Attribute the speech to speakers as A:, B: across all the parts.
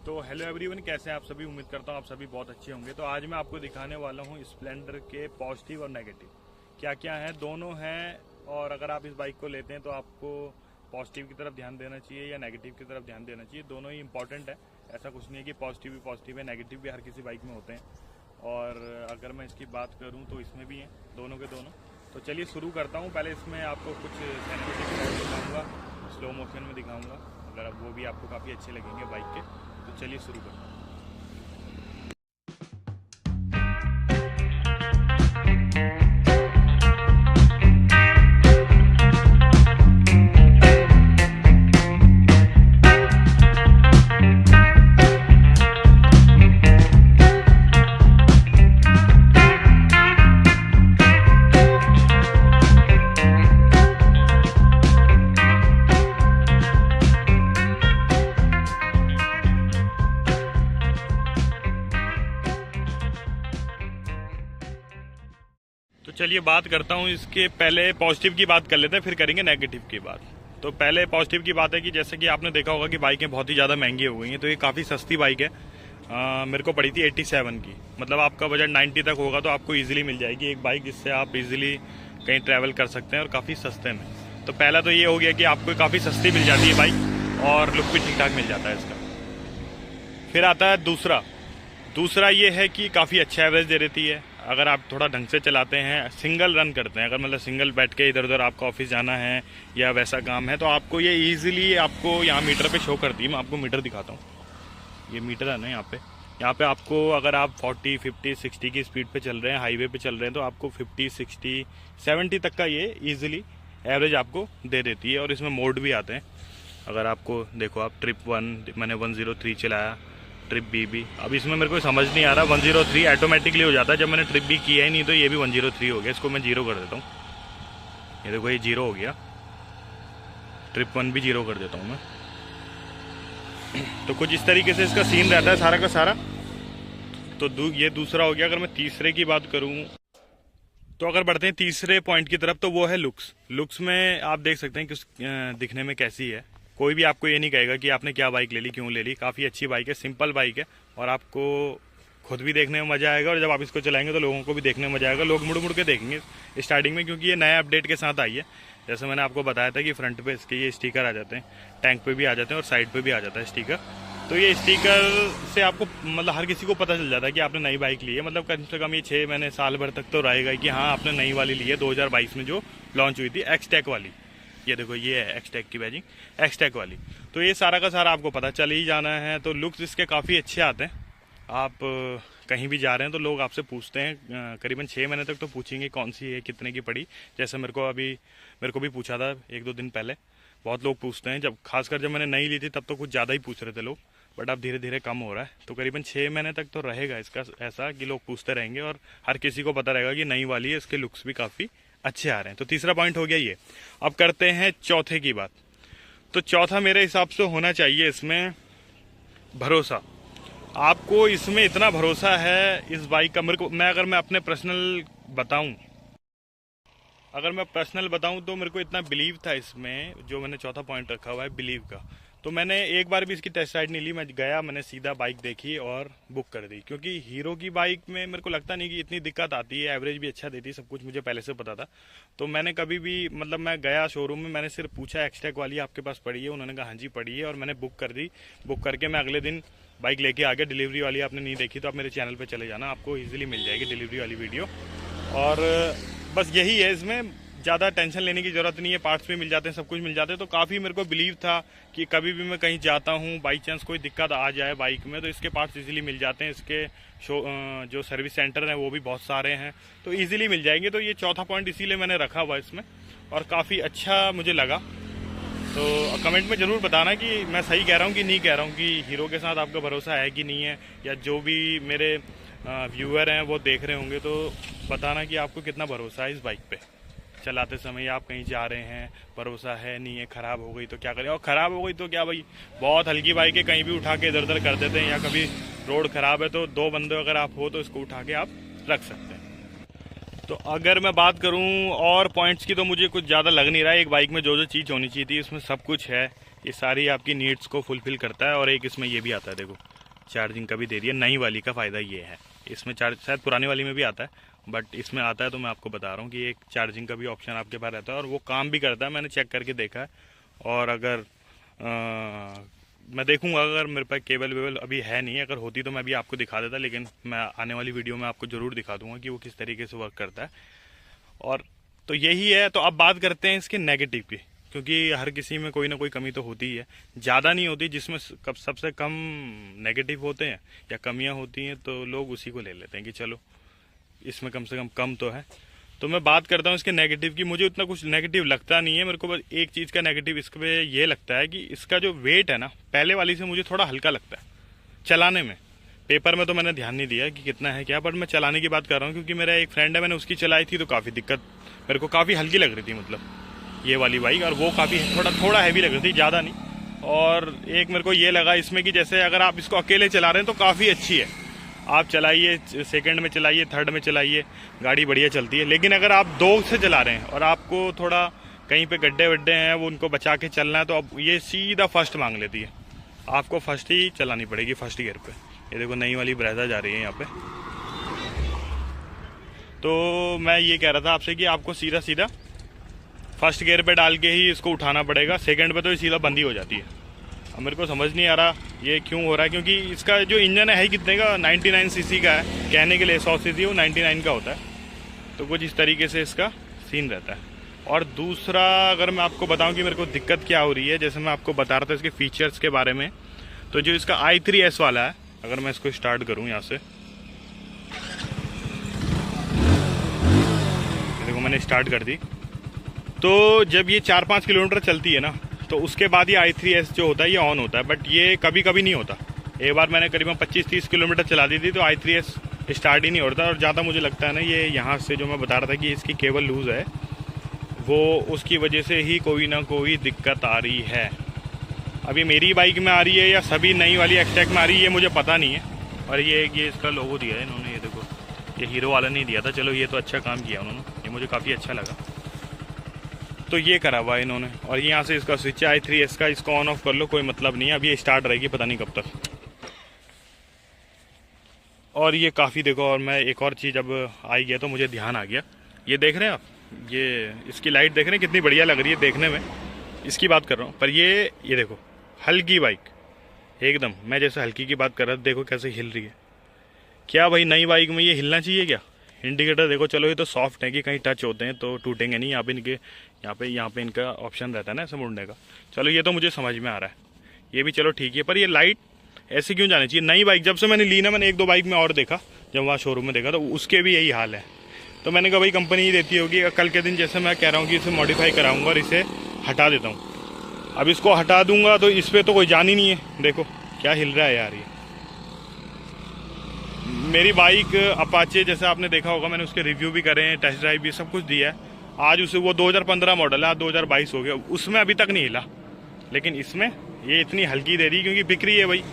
A: तो hello everyone, कैसे हैं आप सभी। उम्मीद करता हूँ आप सभी बहुत अच्छे होंगे। तो आज मैं आपको दिखाने वाला हूँ स्प्लेंडर के पॉजिटिव और नेगेटिव क्या क्या हैं, दोनों हैं। और अगर आप इस बाइक को लेते हैं तो आपको पॉजिटिव की तरफ ध्यान देना चाहिए या नेगेटिव की तरफ ध्यान देना चाहिए। दोनों ही इंपॉर्टेंट है, ऐसा कुछ नहीं है कि पॉजिटिव है, नेगेटिव भी हर किसी बाइक में होते हैं। और अगर मैं इसकी बात करूँ तो इसमें भी हैं दोनों के दोनों। तो चलिए शुरू करता हूँ। पहले इसमें आपको कुछ सिनेमैटिक दिखाऊँगा, स्लो मोशन में दिखाऊँगा, अगर अब वो भी आपको काफ़ी अच्छे लगेंगे बाइक के। तो चलिए शुरू करते हैं। तो चलिए बात करता हूँ इसके। पहले पॉजिटिव की बात कर लेते हैं, फिर करेंगे नेगेटिव की बात। तो पहले पॉजिटिव की बात है कि जैसे कि आपने देखा होगा कि बाइकें बहुत ही ज़्यादा महंगी हो गई हैं। तो ये काफ़ी सस्ती बाइक है। मेरे को पड़ी थी 87 की, मतलब आपका बजट 90 तक होगा तो आपको इजीली मिल जाएगी एक बाइक जिससे आप इजीली कहीं ट्रैवल कर सकते हैं और काफ़ी सस्ते में। तो पहला तो ये हो गया कि आपको काफ़ी सस्ती मिल जाती है बाइक और लुक भी ठीक ठाक मिल जाता है इसका। फिर आता है दूसरा ये है कि काफ़ी अच्छा एवरेज दे देती है। अगर आप थोड़ा ढंग से चलाते हैं, सिंगल रन करते हैं, अगर मतलब सिंगल बैठ के इधर उधर आपका ऑफिस जाना है या वैसा काम है, तो आपको ये इजीली आपको यहाँ मीटर पे शो करती है। मैं आपको मीटर दिखाता हूँ, ये मीटर है ना यहाँ पे आपको अगर आप 40, 50, 60 की स्पीड पे चल रहे हैं, हाईवे पे चल रहे हैं, तो आपको 50, 60, 70 तक का ये इजीली एवरेज आपको दे देती है। और इसमें मोड भी आते हैं। अगर आपको देखो, आप ट्रिप 1 मैंने 103 चलाया, ट्रिप बी भी। अब इसमें मेरे को समझ नहीं आ रहा, 103 ऑटोमेटिकली हो जाता है। जब मैंने ट्रिप बी किया ही नहीं तो ये भी 103 हो गया। इसको मैं 0 कर देता हूँ। ये देखो, ये 0 हो गया। ट्रिप 1 भी 0 कर देता हूँ मैं। तो कुछ इस तरीके से इसका सीन रहता है सारा का सारा। तो ये दूसरा हो गया। अगर मैं तीसरे की बात करूँ तो अगर बढ़ते हैं तीसरे पॉइंट की तरफ, तो वो है लुक्स में आप देख सकते हैं कि दिखने में कैसी है। कोई भी आपको ये नहीं कहेगा कि आपने क्या बाइक ले ली, क्यों ले ली। काफ़ी अच्छी बाइक है, सिंपल बाइक है और आपको खुद भी देखने में मज़ा आएगा और जब आप इसको चलाएंगे तो लोगों को भी देखने में मज़ा आएगा। लोग मुड़ मुड़ के देखेंगे स्टार्टिंग में, क्योंकि ये नया अपडेट के साथ आई है। जैसे मैंने आपको बताया था कि फ्रंट पे इसके ये स्टिकर आ जाते हैं, टैंक पे भी आ जाते हैं और साइड पे भी आ जाता है स्टिकर। तो ये स्टिकर से आपको मतलब हर किसी को पता चल जाता है कि आपने नई बाइक ली है। मतलब कम से कम ये 6 महीने साल भर तक तो रहेगा कि हाँ आपने नई वाली ली है। 2022 में जो लॉन्च हुई थी एक्सटेक वाली, ये देखो ये है एक्सटेक की बैजिंग, एक्सटेक वाली। तो ये सारा का सारा आपको पता चल ही जाना है। तो लुक्स इसके काफ़ी अच्छे आते हैं। आप कहीं भी जा रहे हैं तो लोग आपसे पूछते हैं, करीबन 6 महीने तक तो पूछेंगे कौन सी है, कितने की पड़ी। जैसे मेरे को भी पूछा था 1-2 दिन पहले। बहुत लोग पूछते हैं, खासकर जब मैंने नई ली थी तब तो कुछ ज़्यादा ही पूछ रहे थे लोग, बट अब धीरे धीरे कम हो रहा है। तो करीबन 6 महीने तक तो रहेगा इसका ऐसा कि लोग पूछते रहेंगे और हर किसी को पता रहेगा कि नई वाली है। इसके लुक्स भी काफ़ी अच्छे आ रहे हैं। तो तीसरा पॉइंट हो गया ये। अब करते हैं चौथे की बात। तो चौथा मेरे हिसाब से होना चाहिए इसमें भरोसा। आपको इसमें इतना भरोसा है इस बाइक का। अगर मैं अपने पर्सनल बताऊं तो मेरे को इतना बिलीव था इसमें, जो मैंने चौथा पॉइंट रखा हुआ है बिलीव का। तो मैंने एक बार भी इसकी टेस्ट राइड नहीं ली। मैं गया, मैंने सीधा बाइक देखी और बुक कर दी, क्योंकि हीरो की बाइक में मेरे को लगता नहीं कि इतनी दिक्कत आती है। एवरेज भी अच्छा देती है, सब कुछ मुझे पहले से पता था। तो मैंने कभी भी मतलब मैं गया शोरूम में, मैंने सिर्फ पूछा एक्सटेक वाली आपके पास पड़ी है, उन्होंने कहा हाँ जी पड़ी है, और मैंने बुक कर दी। बुक करके मैं अगले दिन बाइक लेके आ गया। डिलीवरी वाली आपने नहीं देखी तो आप मेरे चैनल पर चले जाना, आपको ईजिली मिल जाएगी डिलीवरी वाली वीडियो। और बस यही है, इसमें ज़्यादा टेंशन लेने की ज़रूरत नहीं है। पार्ट्स भी मिल जाते हैं, सब कुछ मिल जाते हैं। तो काफ़ी मेरे को बिलीव था कि कभी भी मैं कहीं जाता हूँ, बाई चांस कोई दिक्कत आ जाए बाइक में, तो इसके पार्ट्स इजीली मिल जाते हैं। इसके जो सर्विस सेंटर हैं वो भी बहुत सारे हैं, तो इजीली मिल जाएंगे। तो ये चौथा पॉइंट इसीलिए मैंने रखा हुआ इसमें और काफ़ी अच्छा मुझे लगा। तो कमेंट में ज़रूर बताना कि मैं सही कह रहा हूँ कि नहीं कह रहा हूँ, कि हीरो के साथ आपका भरोसा है कि नहीं है, या जो भी मेरे व्यूअर हैं वो देख रहे होंगे तो बताना कि आपको कितना भरोसा है इस बाइक पे। चलाते समय आप कहीं जा रहे हैं, भरोसा है नहीं है, ख़राब हो गई तो क्या करें। और ख़राब हो गई तो क्या भाई, बहुत हल्की बाइक है, कहीं भी उठा के इधर उधर कर देते हैं, या कभी रोड ख़राब है तो 2 बंदे अगर आप हो तो इसको उठा के आप रख सकते हैं। तो अगर मैं बात करूं और पॉइंट्स की, तो मुझे कुछ ज़्यादा लग नहीं रहा है। एक बाइक में जो जो चीज़ होनी चाहिए थी उसमें सब कुछ है। ये सारी आपकी नीड्स को फुलफिल करता है। और एक इसमें ये भी आता है, देखो चार्जिंग का भी दे दिया। नई वाली का फ़ायदा ये है, इसमें चार्ज शायद पुरानी वाली में भी आता है, बट इसमें आता है तो मैं आपको बता रहा हूँ कि एक चार्जिंग का भी ऑप्शन आपके पास रहता है और वो काम भी करता है। मैंने चेक करके देखा है। और अगर मैं देखूंगा, अगर मेरे पास केबल वेबल अभी है नहीं, अगर होती तो मैं भी आपको दिखा देता, लेकिन मैं आने वाली वीडियो में आपको ज़रूर दिखा दूंगा कि वो किस तरीके से वर्क करता है। और तो यही है। तो अब बात करते हैं इसके नेगेटिव की, क्योंकि हर किसी में कोई ना कोई कमी तो होती ही है, ज़्यादा नहीं होती। जिसमें सबसे कम नेगेटिव होते हैं या कमियां होती हैं तो लोग उसी को ले लेते हैं कि चलो इसमें कम से कम तो है। तो मैं बात करता हूँ इसके नेगेटिव की। मुझे उतना कुछ नेगेटिव लगता नहीं है। मेरे को बस एक चीज़ का नेगेटिव इस पे ये लगता है कि इसका जो वेट है ना, पहले वाली से मुझे थोड़ा हल्का लगता है चलाने में। पेपर में तो मैंने ध्यान नहीं दिया कि कितना है क्या, बट मैं चलाने की बात कर रहा हूँ क्योंकि मेरा एक फ्रेंड है, मैंने उसकी चलाई थी तो काफ़ी दिक्कत, मेरे को काफ़ी हल्की लग रही थी मतलब ये वाली बाइक, और वो काफ़ी थोड़ा हैवी लग रही थी, ज़्यादा नहीं। और एक मेरे को ये लगा इसमें कि जैसे अगर आप इसको अकेले चला रहे हैं तो काफ़ी अच्छी है, आप चलाइए, सेकंड में चलाइए, थर्ड में चलाइए, गाड़ी बढ़िया चलती है। लेकिन अगर आप दो से चला रहे हैं और आपको थोड़ा कहीं पे गड्ढे वड्ढे हैं वो उनको बचा के चलना है तो अब ये सीधा फर्स्ट मांग लेती है, आपको फर्स्ट ही चलानी पड़ेगी, फर्स्ट गियर पे। ये देखो नई वाली ब्रेजा जा रही है यहाँ पे। तो मैं ये कह रहा था आपसे कि आपको सीधा सीधा फर्स्ट गियर पे डाल के ही इसको उठाना पड़ेगा, सेकंड पे तो ये सीधा बंद ही हो जाती है। अब मेरे को समझ नहीं आ रहा ये क्यों हो रहा है, क्योंकि इसका जो इंजन है कितने का, 99 सीसी का है, कहने के लिए 100 सीसी, वो 99 का होता है। तो कुछ इस तरीके से इसका सीन रहता है। और दूसरा अगर मैं आपको बताऊं कि मेरे को दिक्कत क्या हो रही है, जैसे मैं आपको बता रहा था इसके फीचर्स के बारे में, तो जो इसका i3s वाला है, अगर मैं इसको स्टार्ट करूँ यहाँ से, देखो मैंने स्टार्ट कर दी, तो जब ये 4-5 किलोमीटर चलती है ना तो उसके बाद ये i3s जो होता है ये ऑन होता है, बट ये कभी कभी नहीं होता। एक बार मैंने करीबन 25-30 किलोमीटर चला दी थी तो i3s स्टार्ट ही नहीं होता। और ज़्यादा मुझे लगता है ना ये यहाँ से जो मैं बता रहा था कि इसकी केबल लूज़ है, वो उसकी वजह से ही कोई ना कोई दिक्कत आ रही है। अभी मेरी बाइक में आ रही है या सभी नई वाली एक्सटेक में आ रही है ये मुझे पता नहीं है। और ये इसका लोगो दिया है इन्होंने, ये देखो, ये हीरो वाला नहीं दिया था, चलो ये तो अच्छा काम किया उन्होंने, ये मुझे काफ़ी अच्छा लगा। तो ये करा हुआ है इन्होंने। और यहाँ से इसका स्विच है i3s का, इसको ऑन ऑफ कर लो, कोई मतलब नहीं है, अभी ये स्टार्ट रहेगी पता नहीं कब तक। और ये काफ़ी देखो, और मैं एक और चीज़ अब आई गया तो मुझे ध्यान आ गया, ये देख रहे हैं आप, ये इसकी लाइट देख रहे हैं कितनी बढ़िया लग रही है देखने में, इसकी बात कर रहा हूँ। पर ये देखो हल्की बाइक एकदम, मैं जैसे हल्की की बात कर रहा था, देखो कैसे हिल रही है। क्या भाई नई बाइक में ये हिलना चाहिए क्या? इंडिकेटर देखो, चलो ये तो सॉफ्ट है कि कहीं टच होते हैं तो टूटेंगे नहीं, यहाँ पे इनका ऑप्शन रहता है ना ऐसे मुड़ने का, चलो ये तो मुझे समझ में आ रहा है, ये भी चलो ठीक है। पर ये लाइट ऐसे क्यों जानी चाहिए? नई बाइक जब से मैंने ली ना, मैंने 1-2 बाइक में और देखा, जब वहाँ शोरूम में देखा तो उसके भी यही हाल है। तो मैंने कहा भाई कंपनी ही देती होगी। कल के दिन जैसे मैं कह रहा हूँ कि इसे मॉडिफाई कराऊंगा और इसे हटा देता हूँ। अब इसको हटा दूंगा तो इस पर तो कोई जान ही नहीं है, देखो क्या हिल रहा है यार। ये मेरी बाइक अपाचे, जैसे आपने देखा होगा, मैंने उसके रिव्यू भी करे हैं, टेस्ट ड्राइव भी सब कुछ दिया है। आज उसे वो 2015 मॉडल है, आज 2022 हो गया, उसमें अभी तक नहीं हिला। लेकिन इसमें ये इतनी हल्की दे रही है क्योंकि बिक रही है भाई,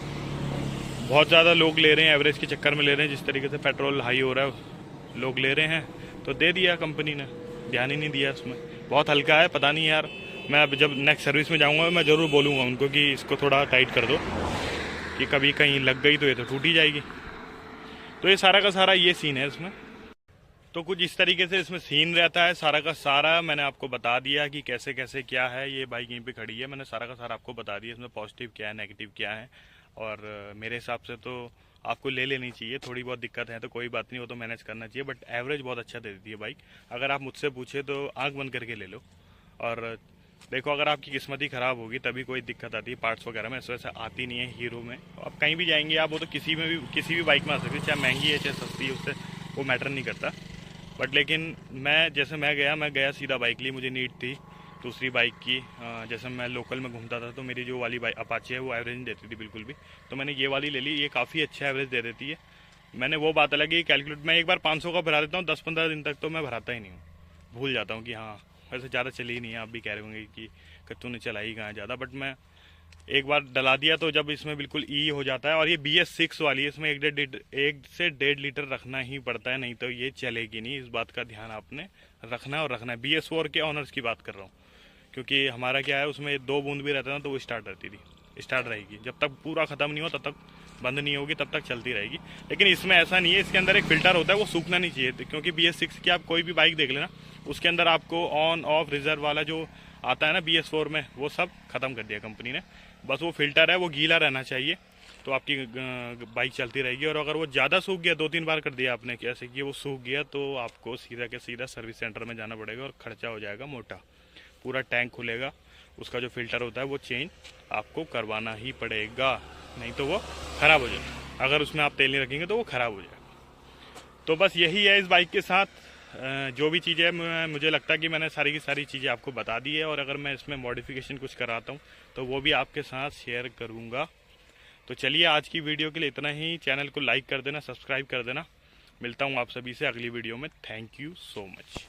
A: बहुत ज़्यादा लोग ले रहे हैं, एवरेज के चक्कर में ले रहे हैं, जिस तरीके से पेट्रोल हाई हो रहा है लोग ले रहे हैं, तो दे दिया कंपनी ने, ध्यान ही नहीं दिया उसमें। बहुत हल्का है, पता नहीं यार, मैं अब जब नेक्स्ट सर्विस में जाऊँगा मैं ज़रूर बोलूँगा उनको कि इसको थोड़ा टाइट कर दो, कि कभी कहीं लग गई तो ये तो टूट ही जाएगी। तो ये सारा का सारा ये सीन है इसमें। तो कुछ इस तरीके से इसमें सीन रहता है, सारा का सारा मैंने आपको बता दिया कि कैसे कैसे क्या है। ये बाइक यहीं पे खड़ी है, मैंने सारा का सारा आपको बता दिया, इसमें पॉजिटिव क्या है, नेगेटिव क्या है। और मेरे हिसाब से तो आपको ले लेनी चाहिए। थोड़ी बहुत दिक्कत है तो कोई बात नहीं, वो तो मैनेज करना चाहिए, बट एवरेज बहुत अच्छा दे देती है बाइक। अगर आप मुझसे पूछे तो आँख बंद करके ले लो। और देखो अगर आपकी किस्मत ही ख़राब होगी तभी कोई दिक्कत आती है, पार्ट्स वगैरह में ऐसे आती नहीं है हीरो में। आप कहीं भी जाएंगे आप, वो तो किसी भी बाइक में आ सकती है, चाहे महंगी है चाहे सस्ती है, उससे वो मैटर नहीं करता। बट लेकिन मैं गया सीधा बाइक ली, मुझे नीड थी दूसरी बाइक की। जैसे मैं लोकल में घूमता था तो मेरी जो वाली बाइक अपाचे है वो एवरेज नहीं देती थी बिल्कुल भी, तो मैंने ये वाली ले ली, ये काफ़ी अच्छा एवरेज दे देती है। मैंने वो बात अलग है, कैलकुलेट मैं एक बार 500 का भरा देता हूँ, 10-15 दिन तक तो मैं भराता ही नहीं हूँ, भूल जाता हूँ कि हाँ वैसे ज़्यादा चली ही नहीं है। आप भी कह रहे होंगे कि तूने चलाई कहाँ ज़्यादा, बट मैं एक बार डला दिया तो जब इसमें बिल्कुल ई हो जाता है। और ये BS6 वाली है, इसमें 1 से 1.5 लीटर रखना ही पड़ता है, नहीं तो ये चलेगी नहीं। इस बात का ध्यान आपने रखना है और रखना है। BS4 के ऑनर्स की बात कर रहा हूँ, क्योंकि हमारा क्या है, उसमें 2 बूंद भी रहता है ना तो वो स्टार्ट रहेगी। जब तक पूरा ख़त्म नहीं हो तब तक बंद नहीं होगी, तब तक चलती रहेगी। लेकिन इसमें ऐसा नहीं है, इसके अंदर एक फ़िल्टर होता है, वो सूखना नहीं चाहिए। क्योंकि BS6 की आप कोई भी बाइक देख लेना, उसके अंदर आपको ऑन ऑफ रिजर्व वाला जो आता है ना BS4 में, वो सब ख़त्म कर दिया कंपनी ने। बस वो फ़िल्टर है, वो गीला रहना चाहिए, तो आपकी बाइक चलती रहेगी। और अगर वो ज़्यादा सूख गया, 2-3 बार कर दिया आपने ऐसे कि वो सूख गया, तो आपको सीधा के सीधा सर्विस सेंटर में जाना पड़ेगा और खर्चा हो जाएगा मोटा। पूरा टैंक खुलेगा, उसका जो फ़िल्टर होता है वो चेंज आपको करवाना ही पड़ेगा, नहीं तो वो ख़राब हो जाएगा। अगर उसमें आप तेल नहीं रखेंगे तो वो ख़राब हो जाएगा। तो बस यही है इस बाइक के साथ। जो भी चीज़ें हैं, मुझे लगता है कि मैंने सारी की सारी चीज़ें आपको बता दी है। और अगर मैं इसमें मॉडिफिकेशन कुछ कराता हूँ तो वो भी आपके साथ शेयर करूँगा। तो चलिए, आज की वीडियो के लिए इतना ही। चैनल को लाइक कर देना, सब्सक्राइब कर देना। मिलता हूँ आप सभी से अगली वीडियो में। Thank you so much.